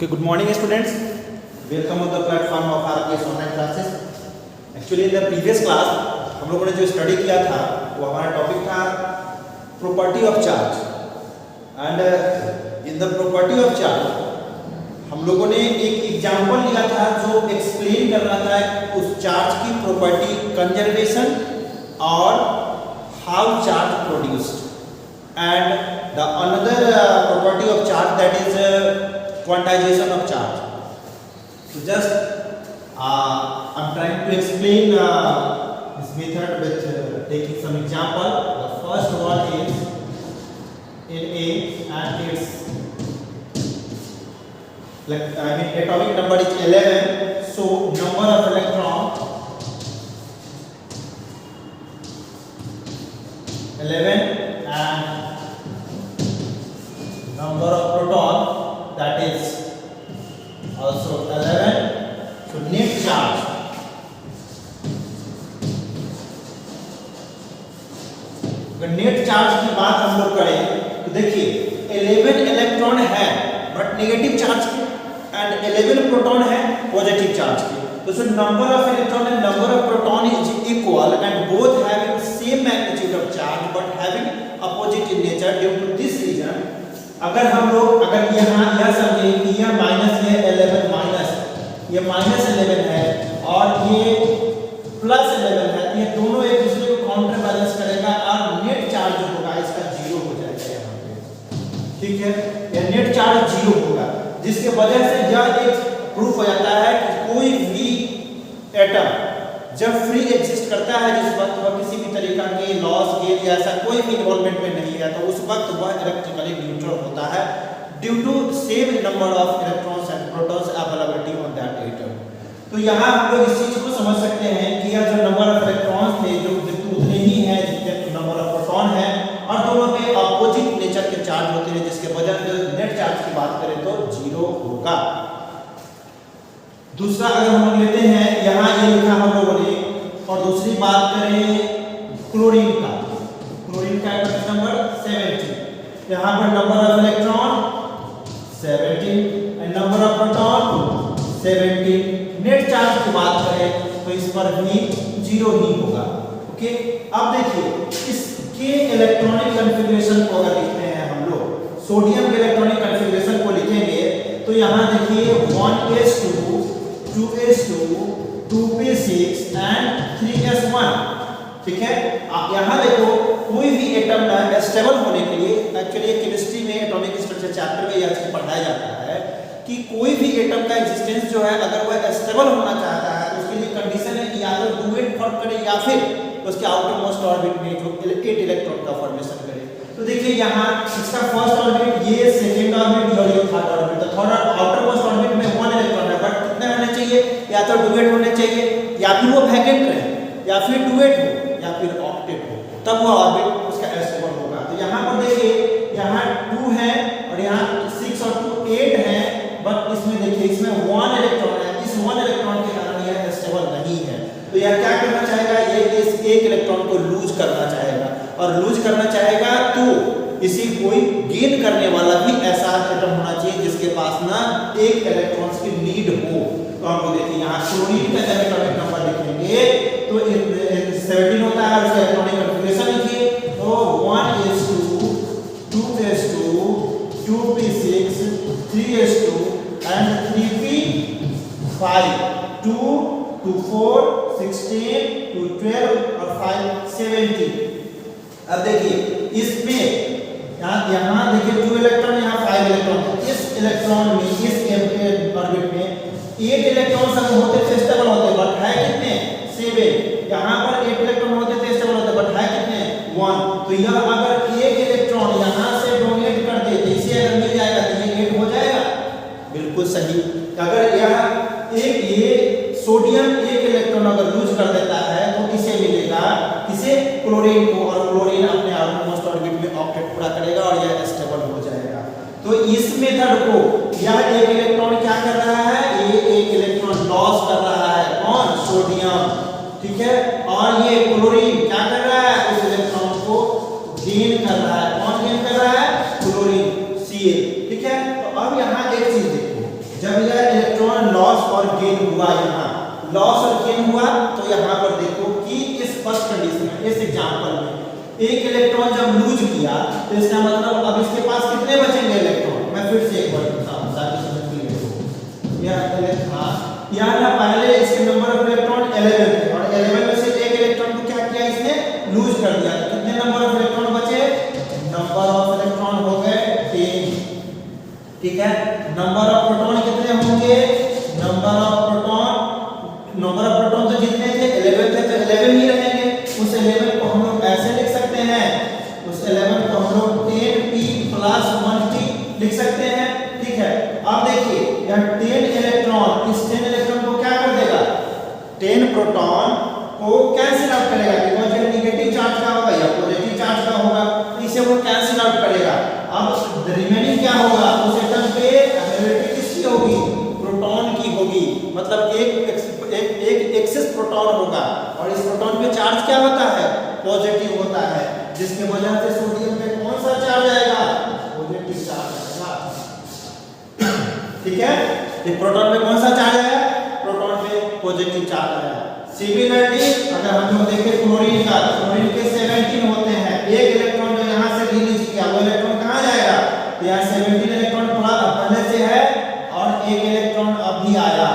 Okay, good morning students. Welcome on the platform of RPS online classes. Actually in the previous class हम लोगों ने जो study किया था वो हमारा टॉपिक था property of charge and in the property of charge हम लोगों ने एक एग्जांपल लिया था जो एक्सप्लेन कर रहा था उस चार्ज की प्रॉपर्टी कंजर्वेशन और how charge produced and the another property of charge that is quantization of charge. So just I'm trying to explain this method with taking some example. The first one is in A and its atomic number is 11. So number of electron 11 and number of proton that is also 11. So net charge अगर net charge की बात हम लोग करें तो देखिए 11 electron है but negative charge के एंड 11 प्रोटॉन है पॉजिटिव चार्ज के. तो so number of electron and number of proton is equal and both having same magnitude of charge but having opposite in nature. Due to this reason अगर हम लोग यहाँ यह समझे कि यह माइनस है 11 माइनस ये माइनस 11 है और ये प्लस 11 है, ये दोनों एक दूसरे को काउंटर बैलेंस करेगा और नेट चार्ज जो होगा इसका जीरो हो जाएगा यहाँ पे. ठीक है, ये नेट चार्ज जीरो होगा जिसके वजह से यह एक प्रूफ हो जाता है कि कोई भी एटम जब फ्री एग्जिस्ट करता है जिस वक्त वह किसी भी तरीका के लॉस गेन या ऐसा कोई भी इन्वॉल्वमेंट में नहीं है तो उस वक्त वह इलेक्ट्रिकली न्यूट्रल होता है due to same number of electrons and protons availability on that atom. तो यहाँ हम लोग इस चीज को समझ सकते हैं कि यह जो नंबर ऑफ इलेक्ट्रॉन्स थे जो उतने ही है जितने नंबर ऑफ प्रोटॉन है और दोनों में अपोजिट नेचर के चार्ज होते हैं जिसके वजह से नेट चार्ज की बात करें तो जीरो होगा. दूसरा अगर हम लोग लेते हैं यहाँ ये लिखा हम लोगों ने और दूसरी बात करें क्लोरीन का एटॉमिक नंबर 17. यहाँ पर number of electron 17 and number of proton 17. Net charge की बात करें तो इस पर भी जीरो ही होगा. ओके, अब देखिए इसके इलेक्ट्रॉनिक कॉन्फ़िगरेशन को अगर लिखते हैं हम लोग सोडियम के इलेक्ट्रॉनिक कॉन्फ़िगरेशन को लिखेंगे तो यहाँ देखिए 1s2 2s2 2p6 and 3s1. ठीक है, आप यहाँ देखो कोई भी एटम का स्टेबल होने के लिए एक्चुअली केमिस्ट्री में एटॉमिक स्ट्रक्चर चैप्टर में यह चीज पढ़ाया जाता है कि कोई भी एटम का एग्जिस्टेंस जो है अगर वह स्टेबल होना चाहता है तो उसके लिए कंडीशन है कि या तो डुएट फॉर्म करे या फिर उसके आउटर मोस्ट ऑर्बिट में जो 8 इलेक्ट्रॉन का फॉर्मेशन करे. तो देखिए यहाँ इसका फर्स्ट ऑर्बिट ये सेकंड ऑर्बिट और ये थर्ड ऑर्बिट. तो थर्ड आउटर मोस्ट ऑर्बिट में 1 इलेक्ट्रॉन है बट कितने होने चाहिए या तो डुएट होने चाहिए या फिर वो वैकेंट रहे या फिर डुएट हो या फिर ऑक्टेट हो तब वो ऑर्बिट उसका स्टेबल होगा. तो यहाँ पर देखिए यहाँ 2 है और यहाँ 6 और 2 8 है बट इसमें देखिए इसमें 1 इलेक्ट्रॉन है. इस 1 इलेक्ट्रॉन के कारण यह स्टेबल नहीं है तो यह क्या करना चाहेगा ये इस एक इलेक्ट्रॉन को लूज करना चाहेगा और लूज करना चाहेगा तो इसी कोई गेन करने वाला भी ऐसा एटम होना चाहिए जिसके पास ना एक इलेक्ट्रॉन्स की नीड हो. तो हम लोग देखिए यहाँ क्लोरीन का एटॉमिक नंबर लिखेंगे तो 17 होता है उसका इलेक्ट्रॉनिक कॉन्फ़िगरेशन लिखिए तो 1s2 2s2 2p6 3s2 and 3p5 2 2 4 16 2 12 और 5 17. अब देखिए इसमें यहाँ देखिए 2 इलेक्ट्रॉन यहाँ 5 इलेक्ट्रॉन. इस इलेक्ट्रॉन में इस ऑर्बिट में 8 इलेक्ट्रॉन सब होते थे स्टेबल होते बट है कितने 7. यहाँ पर 8 इलेक्ट्रॉन होते थे स्टेबल होते बट है कितने 1. तो यह अगर एक इलेक्ट्रॉन यहाँ से डोनेट कर दे तो इसे अगर मिल जाएगा तो ये 8 हो जाएगा. बिल्कुल सही. अगर यह ये सोडियम एक इलेक्ट्रॉन अगर लूज कर देता है तो इसे मिलेगा किसे क्लोरीन को और क्लोरीन अपने आउटमोस्ट ऑर्बिट में ऑक्टेट पूरा करेगा और यह स्टेबल हो जाएगा. तो इस मेथड को यह एक इलेक्ट्रॉन क्या कर रहा है ये एक इलेक्ट्रॉन लॉस कर रहा है कौन सोडियम. ठीक है, और ये क्लोरीन क्या कर रहा है उस इलेक्ट्रॉन को गेन कर रहा है. कौन गेन कर रहा है क्लोरीन Ca. ठीक है, तो अब यहाँ एक चीज देखो लॉस और गेन हुआ, यहाँ लॉस और गेन हुआ, तो यहाँ पर देखो कि इस फर्स्ट कंडीशन में, इस एग्जांपल में एक इलेक्ट्रॉन जब लूज किया तो इसका मतलब अब इसके पास कितने बचेंगे इलेक्ट्रॉन। मैं फिर से एक बार बताऊं ताकि समझ क्लियर हो। यहाँ ना पहले इसके नंबर ऑफ इलेक्ट्रॉन 11 थे और 11 में से एक इलेक्ट्रॉन को क्या किया इसने, लूज कर दिया। तो कितने नंबर ऑफ इलेक्ट्रॉन बचे, नंबर ऑफ इलेक्ट्रॉन हो गए 10। ठीक है, नंबर ऑफ प्रोटॉन कितने होंगे, नंबर ऑफ प्रोटॉन तो जितने थे 11 थे तो 11 ही रहेंगे। उस 11 को हम लोग ऐसे लिख सकते हैं, उस 11 को हम लोग 10p + 1t लिख सकते हैं। ठीक है, अब देखिए यहाँ 10 इलेक्ट्रॉन, इस 10 इलेक्ट्रॉन को क्या कर देगा, 10 प्रोटॉन को कैंसिल आउट करेगा, बिकॉज ये नेगेटिव चार्ज का होगा या पॉजिटिव चार्ज का होगा, तो इसे वो कैंसिल आउट करेगा। अब रिमेनिंग क्या होगा, उस एटम पे एबिलिटी किसकी होगी, प्रोटॉन की होगी। मतलब एक एक्सेस प्रोटॉन होगा और इस प्रोटॉन पे चार्ज क्या होता है, पॉजिटिव होता है, जिसके वजह से सोडियम पे कौन सा चार्ज आएगा, पॉजिटिव चार्ज आएगा। ठीक है, ये प्रोटॉन पे कौन सा चार्ज आएगा, प्रोटॉन पे पॉजिटिव चार्ज आएगा। सिमिलरली अगर हम लोग देखें क्लोरीन का, क्लोरीन के 17 होते हैं, एक इलेक्ट्रॉन जो यहाँ से रिलीज किया वो इलेक्ट्रॉन कहाँ जाएगा, तो यहाँ 17 इलेक्ट्रॉन पहले से है और एक इलेक्ट्रॉन अभी आया।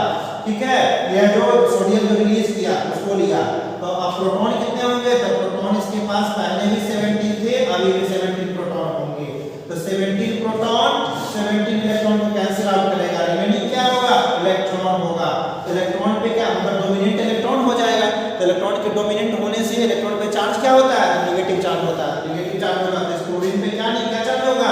ठीक है, यह जो सोडियम जो रिलीज किया उसको लिया, तो अब प्रोटॉन कितने होंगे, तो प्रोटॉन इसके पास पहले भी 17 थे, अभी भी 17 प्रोटॉन होंगे। तो 17 प्रोटॉन 17 इलेक्ट्रॉन को कैंसिल आउट करेगा, रिमेनिंग क्या होगा, इलेक्ट्रॉन होगा। इलेक्ट्रॉन पे क्या मतलब डोमिनेंट इलेक्ट्रॉन हो जाएगा। तो इलेक्ट्रॉन के डोमिनेंट होने से इलेक्ट्रॉन पे चार्ज क्या होता है, नेगेटिव चार्ज होता है। नेगेटिव चार्ज होगा तो क्लोरीन पे क्या नहीं क्या चार्ज होगा,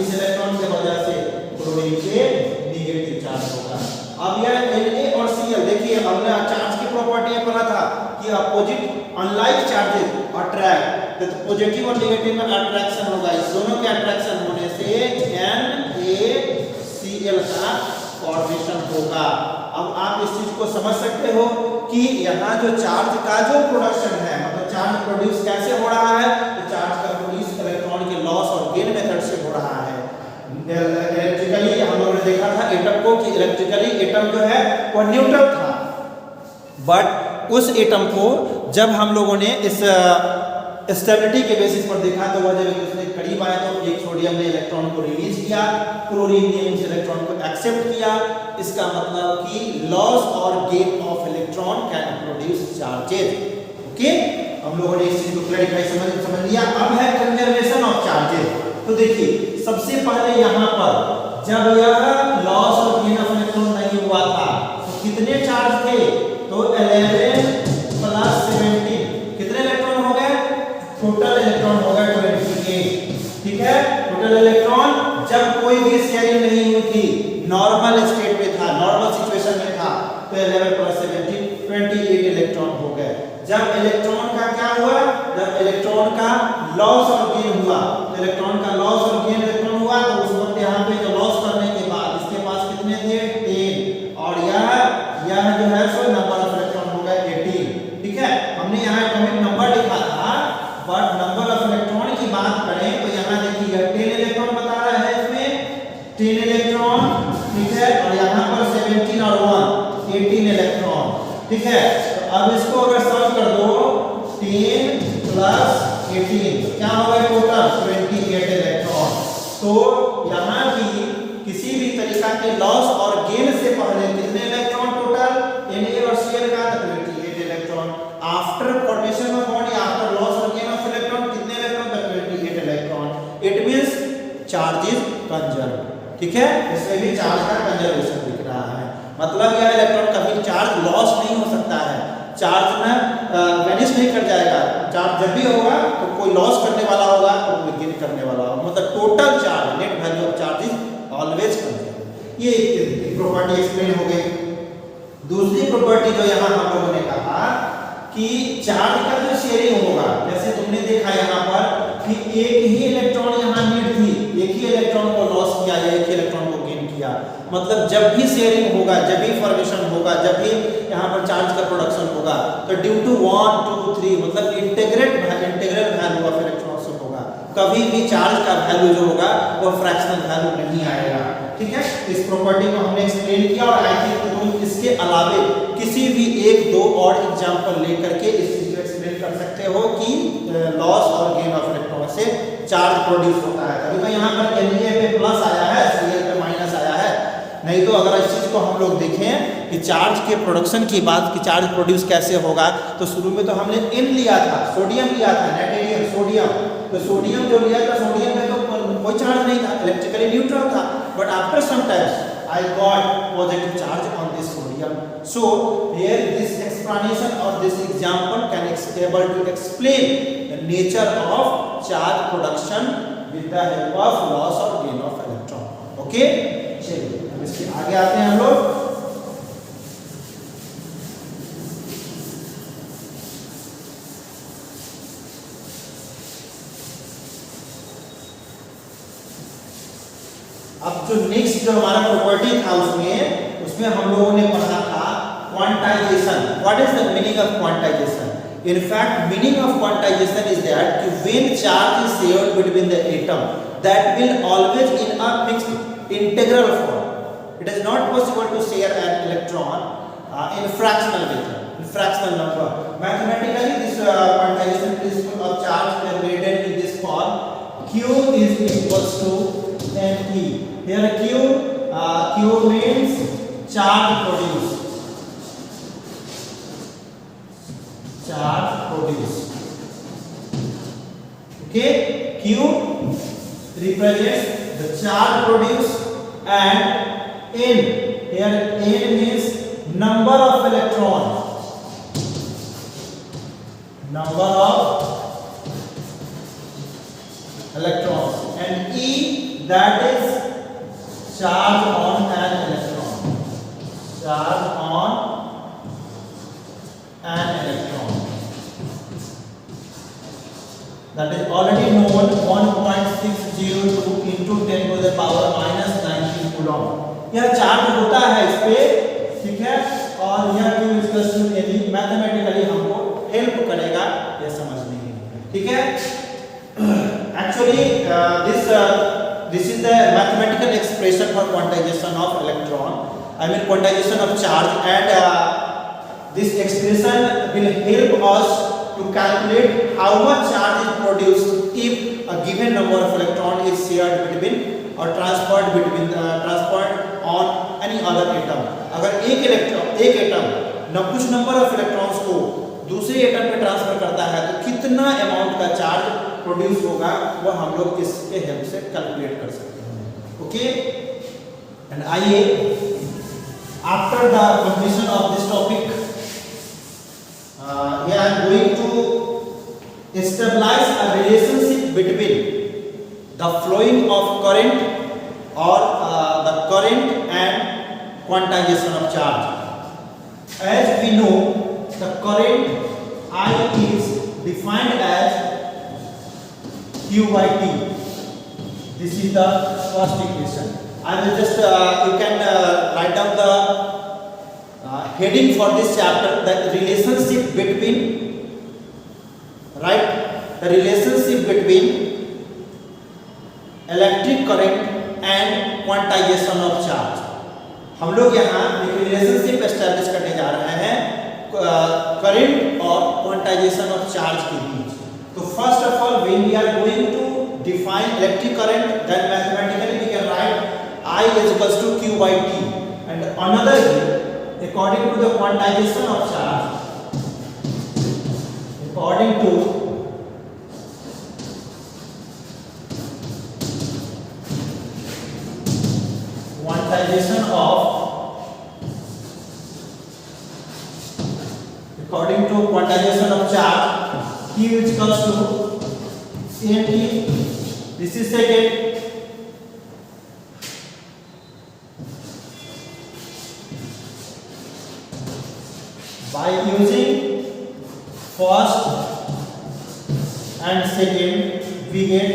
इस इलेक्ट्रॉन की वजह से क्लोरीन पे नेगेटिव चार्ज होगा। अब यह Na और Cl देखिए, हमने चार्ज की प्रॉपर्टी में पढ़ा था कि अपोजिट अनलाइक चार्जेस अट्रैक्ट, तो पॉजिटिव और नेगेटिव में अट्रैक्शन होगा। इस दोनों के अट्रैक्शन होने से NaCl का फॉर्मेशन होगा। अब आप इस चीज को समझ सकते हो कि यहाँ जो चार्ज का जो प्रोडक्शन है, मतलब चार्ज प्रोड्यूस कैसे हो रहा है, तो चार्ज का प्रोड्यूस इलेक्ट्रॉन के लॉस और गेन मेथड से हो रहा है। इलेक्ट्रिकली हम लोगों ने देखा था एटम को कि इलेक्ट्रिकली एटम जो है वो न्यूट्रल था, बट उस एटम को जब हम लोगों ने इस स्टेबिलिटी के बेसिस पर देखा तो वह जब उसने करीब आया तो एक सोडियम ने इलेक्ट्रॉन को रिलीज किया, क्लोरीन ने उस इलेक्ट्रॉन को एक्सेप्ट किया। इसका मतलब कि लॉस और gain of electron can produce charges. Okay, हम लोगों ने इस चीज को क्लैरिफाई समझ लिया। अब है कंजर्वेशन ऑफ चार्जेस। तो देखिए सबसे पहले यहाँ पर जब यह लॉस और गेन ऑफ इलेक्ट्रॉन नहीं हुआ था तो कितने चार्ज थे, तो 11 + 17 कितने इलेक्ट्रॉन हो गए, टोटल इलेक्ट्रॉन हो गए 28। ठीक है, टोटल इलेक्ट्रॉन जब कोई भी शेयरिंग नहीं हुई थी, नॉर्मल स्टेट में था, नॉर्मल सिचुएशन में था, तो 11 + 17 28 इलेक्ट्रॉन हो गए। जब इलेक्ट्रॉन का क्या हुआ, जब इलेक्ट्रॉन का लॉस और गेन हुआ, तो इलेक्ट्रॉन का लॉस और गेन इलेक्ट्रॉन हुआ, तो उस वक्त यहाँ पे जो लॉस करने के बाद इसके पास कितने थे 10, और यह जो है सो नंबर ऑफ इलेक्ट्रॉन हो गए 18। ठीक है, हमने यहाँ एटॉमिक नंबर लिखा था, बट नंबर ऑफ इलेक्ट्रॉन की बात करें तो यहाँ देखिए 10 इलेक्ट्रॉन बता रहा है, इसमें 10 इलेक्ट्रॉन। ठीक है, और यहाँ पर 17 और 1 18 इलेक्ट्रॉन। ठीक है, तो अब इसको अगर सॉल्व कर दो 10 + 18 क्या होगा, टोटल 28 इलेक्ट्रॉन। तो यहाँ की किसी भी तरीका के लॉस और गेन से पहले कितने इलेक्ट्रॉन टोटल, Na और Cl का 28 electron. After formation of bond, after loss और गेन ऑफ इलेक्ट्रॉन कितने electron, 28 electron. It means charge is conserved. ठीक है, इसमें भी चार्ज का कंजर्वेशन दिख रहा है, मतलब यह इलेक्ट्रॉन कभी चार्ज लॉस नहीं हो सकता है, चार्ज ना वैनिश नहीं कर जाएगा। चार्ज जब भी होगा तो कोई लॉस करने वाला होगा और कोई गेन करने वाला होगा, मतलब total charge, net value of charge is always conserved. ये एक प्रॉपर्टी एक्सप्लेन हो गई। दूसरी प्रॉपर्टी जो यहाँ हम लोगों ने कहा कि चार्ज का जो शेयरिंग होगा, जैसे तुमने देखा यहाँ पर कि एक ही इलेक्ट्रॉन यहाँ नीड थी, एक ही इलेक्ट्रॉन को लॉस किया या एक ही इलेक्ट्रॉन को गेन किया, मतलब जब भी शेयरिंग होगा, जब भी फॉर्मेशन होगा, जब भी यहाँ पर चार्ज का प्रोडक्शन होगा, तो ड्यू टू 1 2 3 मतलब इंटीग्रल वैल्यू ऑफ इलेक्ट्रॉन्स होगा। कभी भी चार्ज का वैल्यू जो होगा वो फ्रैक्शनल वैल्यू नहीं आएगा। ठीक है, इस प्रॉपर्टी को हमने एक्सप्लेन किया और आई थिंक तुम इसके अलावे किसी भी एक दो और एग्जांपल लेकर के इस चीज को एक्सप्लेन कर सकते हो कि लॉस और गेन ऑफ इलेक्ट्रॉन से चार्ज प्रोड्यूस होता है। तभी तो यहाँ पर Na पे प्लस आया है, Cl पे माइनस आया है। नहीं तो अगर इस चीज को हम लोग देखें कि चार्ज के प्रोडक्शन की बात कि चार्ज प्रोड्यूस कैसे होगा, तो शुरू में तो हमने इन लिया था, सोडियम लिया था, नाइट्रेनियम सोडियम। तो सोडियम जो लिया था, सोडियम में तो कोई चार्ज नहीं था, इलेक्ट्रिकली न्यूट्रल था, but after some times I got positive charge on this sodium. So here this explanation or this example can able to explain the nature of charge production with the help of loss or gain of electron. Okay, चलिए अब इसके आगे आते हैं हम लोग। अब जो नेक्स्ट जो हमारा प्रॉपर्टी था उसमें हम लोगों ने पढ़ा था quantization. What is the meaning of quantization? In fact meaning of quantization is that कि when charge is shared between the atom that will always in a fixed integral form. It is not possible to share an electron in fractional method, in fractional number. Mathematically this quantization principle of charge can be written in this form: Q is equals to Ne. Here Q means charge produced. Charge produced. Okay, Q represents the charge produced and N. Here N means number of electrons. Number of electrons. And E, that is charge on an electron. Charge on an electron. That is already known, 1.602 into 10 to the power minus 19 coulomb. यह charge होता है इस पे, ठीक है, और यह Q equals to Ne mathematically हमको हेल्प करेगा ये समझने में, ठीक है। Actually this is the mathematical expression for quantization of electron, I mean quantization of charge, and this expression will help us to calculate how much charge is produced if a given number of electron is shared between or transferred on any other atom. अगर एक atom न कुछ number of electrons को दूसरे atom पे transfer करता है तो कितना अमाउंट का चार्ज प्रोड्यूस होगा वो हम लोग इसके हेल्प से कैलकुलेट कर सकते हैं। ओके, एंड आइए after the completion of this topic here I am going to establish a relationship between the flowing of current or the current and quantization of charge. As we know, the current I is defined as Q by T. This is the first equation. I will just you can write down the heading for this chapter, the relationship between, right, the relationship between electric current and quantization of charge. हम लोग यहाँ एक relationship establish करने जा रहे हैं current और quantization of charge के बीच। तो first of all when we are going to define electric current, then mathematically we can write I is equals to Q by T, and another according to the quantization of charge, according to quantization of charge, Q is equals to Nt. This is second. By using first and second we get,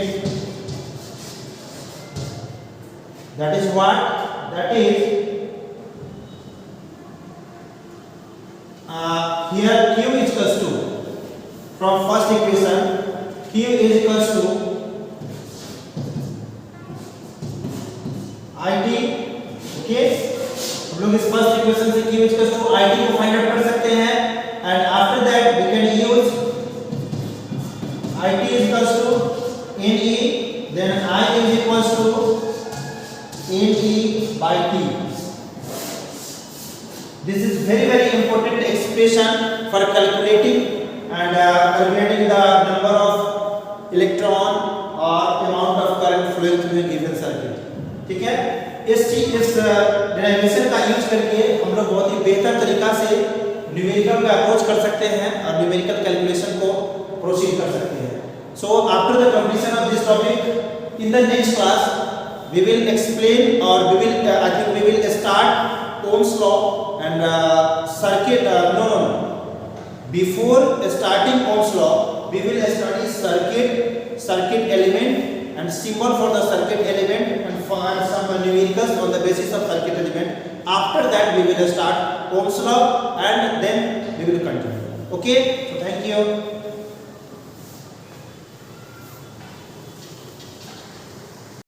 that is what, that is here Q is equals to, from first equation Q is equals to IT हम लोग इस first equation से q equals to IT को find out कर सकते हैं and after that we can use IT equals to NE then I is equals to NE by T. This is very important expression for calculating calculating the number of electron or amount of current flowing through a given circuit. ठीक है, इस derivation का use करके हम लोग बहुत ही बेहतर तरीका से न्यूमेरिकल का अप्रोच कर सकते हैं और न्यूमेरिकल कैलकुलेशन को प्रोसीड कर सकते हैं. So after the completion of this topic, in the next class we will explain or we will start Ohm's law and circuit. Before starting Ohm's law, we will study circuit element and symbol for the circuit element and find some numericals on the basis of circuit element. After that we will start Ohm's law and then we will continue. Okay, so thank you.